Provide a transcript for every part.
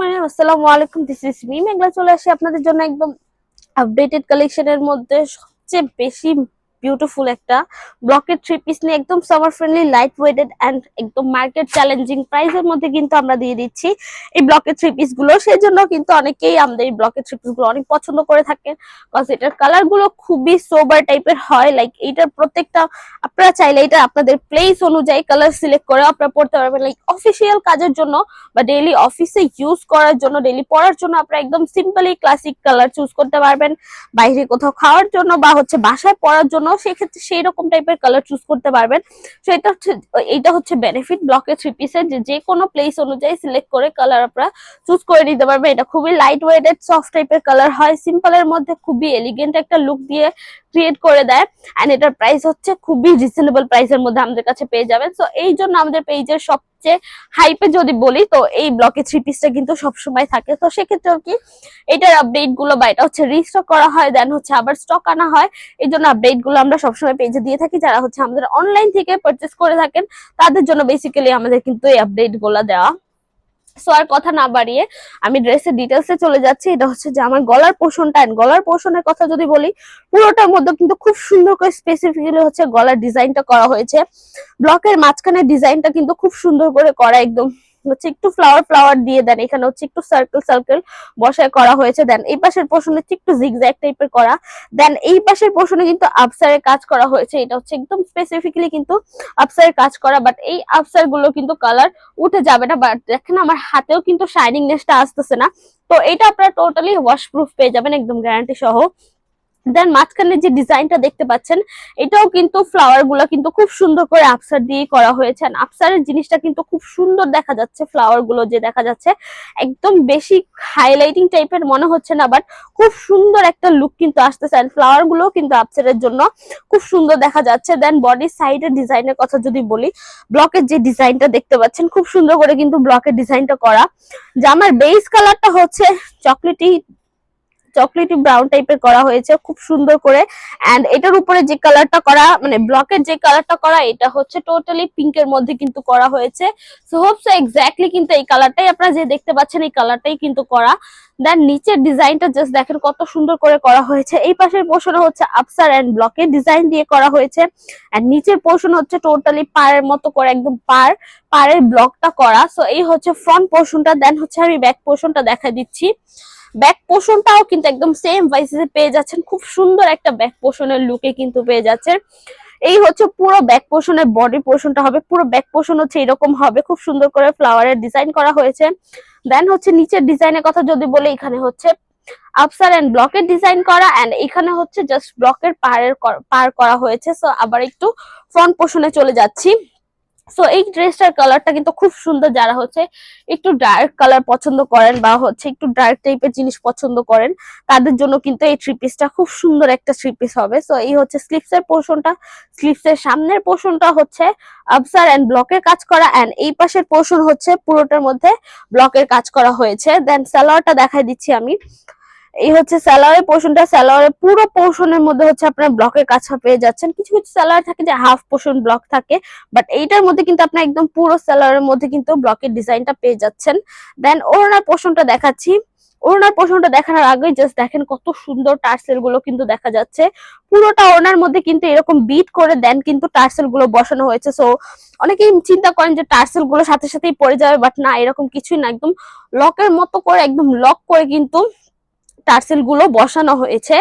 আসসালামু আলাইকুম, this is me মেঘলা। চলে আসি আপনাদের জন্য একদম আপডেটেড কালেকশনের মধ্যে সবচেয়ে বেশি বিউটিফুল একটা ব্লকের থ্রি পিস নিয়ে, একদম summer friendly, light weighted and একদম মার্কেট চ্যালেঞ্জিং প্রাইসের মধ্যে কিন্তু আমরা দিয়ে দিচ্ছি এই ব্লকের থ্রি পিস গুলো। সেই জন্য কিন্তু অনেকেই আমাদের এই ব্লকের থ্রি পিস গুলো অনেক পছন্দ করে থাকেন, বিকজ এটার কালার গুলো খুবই সোবার টাইপের হয়। লাইক এইটার প্রত্যেকটা আপনারা চাইলে এটা আপনাদের প্লেস অনুযায়ী কালার সিলেক্ট করে আপনারা পড়তে পারবেন। লাইক অফিসিয়াল কাজের জন্য বা ডেইলি অফিসে ইউজ করার জন্য, ডেইলি পরার জন্য আপনারা একদম সিম্পলি ক্লাসিক কালার চুজ করতে পারবেন। বাইরে কোথাও খাওয়ার জন্য বা বাসায় পরার জন্য সেক্ষেত্রে সেই রকম টাইপের কালার চুজ করতে পারবেন। তো এটা হচ্ছে বেনিফিট ব্লকের থ্রি পিসের, যে কোনো প্লেস অনুযায়ী সিলেক্ট করে কালার আপনারা চুজ করে নিতে পারবেন। এটা খুবই লাইট ওয়েটেড সফট টাইপের কালার হয়, সিম্পলের মধ্যে খুবই এলিগেন্ট একটা লুক দিয়ে ক্রিয়েট করে দেয়। এন্ড এটার প্রাইস হচ্ছে খুবই রিজনেবল প্রাইসের মধ্যে আমাদের কাছে পেয়ে যাবেন। সো এই জন্য আমাদের পেজের সবচেয়ে হাইপে যদি বলি তো এই ব্লকে থ্রি পিসটা কিন্তু সবসময় থাকে। তো সেক্ষেত্রে কি এটার আপডেট গুলো বা এটা হচ্ছে রিস্টক করা হয়, দেন হচ্ছে আবার স্টক আনা হয়। এই জন্য আপডেট গুলো আমরা সবসময় পেজে দিয়ে থাকি। যারা হচ্ছে আমাদের অনলাইন থেকে পারচেস করে থাকেন তাদের জন্য বেসিক্যালি আমাদের কিন্তু এই আপডেট গুলো দেওয়া। সো আর কথা না বাড়িয়ে আমি ড্রেসের ডিটেলসে চলে যাচ্ছি। এটা হচ্ছে যে আমার গলার পোর্শনটা, এন্ড গলার পোর্শনের কথা যদি বলি, পুরোটার মধ্যে কিন্তু খুব সুন্দর করে স্পেসিফিক্যালি হচ্ছে গলার ডিজাইনটা করা হয়েছে। ব্লকের মাঝখানে ডিজাইনটা কিন্তু খুব সুন্দর করে করা, একদম হচ্ছে একটু ফ্লাওয়ার ফ্লাওয়ার দিয়ে দেন, এখানে হচ্ছে একটু সার্কেল সার্কেল বসায় করা হয়েছে। দেন এই পাশের পোর্শনে হচ্ছে একটু জিগজ্যাগ টাইপের করা। দেন এই পাশের পোর্শনে কিন্তু আফসারের কাজ করা হয়েছে। এটা হচ্ছে একদম স্পেসিফিক্যালি কিন্তু আফসারের কাজ করা, বাট এই আফসার গুলো কিন্তু কালার উঠে যাবে না। বাট দেখেন আমার হাতেও কিন্তু শাইনিংনেসটা আসতেছে না। তো এটা আপনারা টোটালি ওয়াশপ্রুফ পেয়ে যাবেন একদম গ্যারান্টি সহ। দেন মাঝখানে যে ডিজাইনটা দেখতে পাচ্ছেন এটাও কিন্তু ফ্লাওয়ার গুলো কিন্তু খুব সুন্দর করে আফসার দিয়ে করা হয়েছে। আফসারের জিনিসটা কিন্তু খুব সুন্দর দেখা যাচ্ছে, ফ্লাওয়ার গুলো যে দেখা যাচ্ছে একদম বেশি হাইলাইটিং টাইপের মনে হচ্ছে না, বাট খুব সুন্দর একটা লুক কিন্তু আসতেছে। ফ্লাওয়ার গুলো কিন্তু আফসারের জন্য খুব সুন্দর দেখা যাচ্ছে। দেন বডির সাইডের ডিজাইনের কথা যদি বলি, ব্লকের যে ডিজাইনটা দেখতে পাচ্ছেন খুব সুন্দর করে কিন্তু ব্লকের ডিজাইনটা করা। জামার বেস কালারটা হচ্ছে চকলেটি ব্রাউন টাইপের করা হয়েছে খুব সুন্দর করে। এন্ড এটার উপরে যে কালারটা করা, মানে ব্লকের যে কালারটা করা, এটা হচ্ছে টোটালি পিঙ্কের মধ্যে কিন্তু করা হয়েছে। সো হোপস এক্স্যাক্টলি কিন্তু এই কালারটাই আপনারা যে দেখতে পাচ্ছেন এই কালারটাই কিন্তু করা। দেন নিচের ডিজাইনটা জাস্ট দেখেন কত সুন্দর করে করা হয়েছে। এই পাশের পোর্শনে হচ্ছে আফসার এন্ড ব্লকের ডিজাইন দিয়ে করা হয়েছে। এন্ড নিচের পোর্শন হচ্ছে টোটালি পাড়ের মতো করে একদম পাড়ের ব্লকটা করা। সো এই হচ্ছে ফ্রন্ট পোর্শনটা। দেন হচ্ছে আমি ব্যাক পোর্শনটা দেখা দিচ্ছি। ব্যাক পোর্শনটাও কিন্তু একদম সেম ভাইসে পেয়ে যাচ্ছেন, খুব সুন্দর একটা ব্যাক পোর্শনের লুকে কিন্তু পেয়ে যাচ্ছেন। এই হচ্ছে পুরো ব্যাক পোর্শনের বডি পোর্শনটা হবে, পুরো ব্যাক পোর্শন হচ্ছে এরকম হবে, খুব সুন্দর করে ফ্লাওয়ারের ডিজাইন করা হয়েছে। দেন হচ্ছে নিচের ডিজাইনের কথা যদি বলি, এখানে হচ্ছে আফসার এন্ড ব্লকের ডিজাইন করা, এন্ড এখানে হচ্ছে জাস্ট ব্লকের পার করা হয়েছে। সো আবার একটু ফ্রন্ট পোর্শনে চলে যাচ্ছি। সো এই ড্রেসটার কালারটা কিন্তু খুব সুন্দর। যারা হচ্ছে একটু ডার্ক কালার পছন্দ করেন বা হচ্ছে একটু ডার্ক টাইপের জিনিস পছন্দ করেন তাদের জন্য কিন্তু এই থ্রি পিসটা খুব সুন্দর একটা থ্রি পিস হবে। সো এই হচ্ছে স্লিভস এর পোর্শনটা। স্লিভস এর সামনের পোর্শনটা হচ্ছে আফসার এন্ড ব্লকের কাজ করা, এন্ড এই পাশের পোর্শন হচ্ছে পুরোটার মধ্যে ব্লকের কাজ করা হয়েছে। দেন সালোয়ারটা দেখাই দিচ্ছি আমি। এই হচ্ছে সালোয়ারের পোর্শনটা। সালোয়ারের পুরো পোর্শনের মধ্যে হচ্ছে আপনারা ব্লকের কাজ পেয়ে যাচ্ছেন। কিছু কিছু সালোয়ার থাকে যে হাফ পোর্শন ব্লক থাকে, বাট এইটার মধ্যে কিন্তু আপনার একদম পুরো সালোয়ারের মধ্যে কিন্তু ব্লকের ডিজাইনটা পেয়ে যাচ্ছেন। দেন ওড়নার পোর্শনটা দেখাচ্ছি। ওড়নার পোর্শনটা দেখানোর আগে জাস্ট দেখেন কত সুন্দর টার্সেল গুলো কিন্তু দেখা যাচ্ছে। পুরোটা ওড়নার মধ্যে কিন্তু এরকম বিট করে দেন কিন্তু টার্সেল গুলো বসানো হয়েছে। সো অনেকেই চিন্তা করেন যে টার্সেল গুলো সাথে সাথেই পড়ে যাবে, বাট না, এরকম কিছুই না, একদম লকের মতো করে একদম লক করে কিন্তু টার্সেল গুলো বসানো হয়েছে।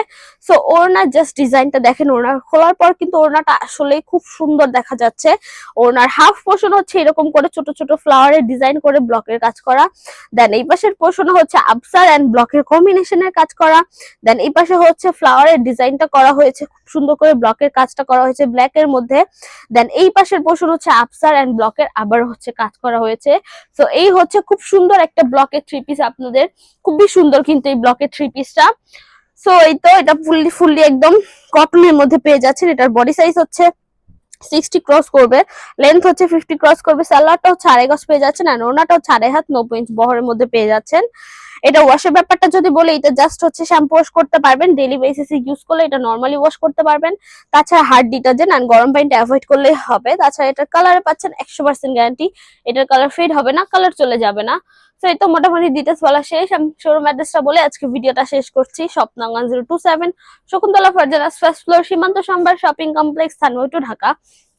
সো ওড়নার জাস্ট ডিজাইনটা দেখেন, ওড়না খোলার পর কিন্তু ওড়নাটা আসলে খুব সুন্দর দেখা যাচ্ছে। ওড়নার হাফ পোর্শন হচ্ছে এরকম করে ছোট ছোট ফ্লাওয়ারের ডিজাইন করে ব্লকের কাজ করা। দেন এই পাশের পোর্শন হচ্ছে আফসার এন্ড ব্লকের কম্বিনেশনের কাজ করা। দেন এই পাশে হচ্ছে ফ্লাওয়ারের ডিজাইনটা করা হয়েছে, খুব সুন্দর করে ব্লকের কাজটা করা হয়েছে ব্ল্যাক এর মধ্যে। দেন এই পাশের পোর্শন হচ্ছে আফসার এন্ড ব্লকের আবার হচ্ছে কাজ করা হয়েছে। সো এই হচ্ছে খুব সুন্দর একটা ব্লকের থ্রি পিস আপনাদের, খুবই সুন্দর কিন্তু এই ব্লকের থ্রি পিসটা। সো এই তো এটা ফুললি একদম কটনের মধ্যে পেয়ে যাচ্ছেন। এটার বডি সাইজ হচ্ছে 60 ক্রস করবে, লেন্থ হচ্ছে 50 ক্রস করবে। সালোয়ারটা হচ্ছে 2.5 গজ পেয়ে যাচ্ছেন, আর ওড়নাটা হচ্ছে 2.5 হাত 90 ইঞ্চ বহরের মধ্যে পেয়ে যাচ্ছেন। এটা ওয়াশের ব্যাপারটা যদি বলি, এটা জাস্ট হচ্ছে শ্যাম্পু ওয়াশ করতে পারবেন, ডেইলি বেসিসে ইউজ করলে এটা নরমালি ওয়াশ করতে পারবেন। তাছাড়া হার্ড ডিটারজেন্ট আর গরম পানিটা অ্যাভয়েড করলেই হবে। তাছাড়া এটার কালারে পাচ্ছেন 100% গ্যারান্টি, এটার কালার ফেড হবে না, কালার চলে যাবে না। তো এই তো মোটামুটি ডিটেলস বলা শেষ। আমি শোরুম অ্যাড্রেসটা বলে আজকে ভিডিওটা শেষ করছি। শপ নং 1027 শকুন্তলা ফারজানাস ফার্স্ট ফ্লোর, সীমান্ত সম্ভার শপিং কমপ্লেক্স, থানওয়ে টু, ঢাকা।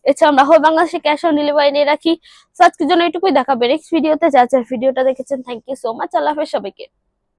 এছাড়া আমরা হোল বাংলাদেশে ক্যাশ অন ডেলিভারি নিয়ে রাখি। তো আজকের জন্য এটুকুই, দেখাবে নেক্সট ভিডিওতে। যার ভিডিওটা দেখেছেন থ্যাংক ইউ সো মাচ। আল্লাহ হাফেজ সবাইকে।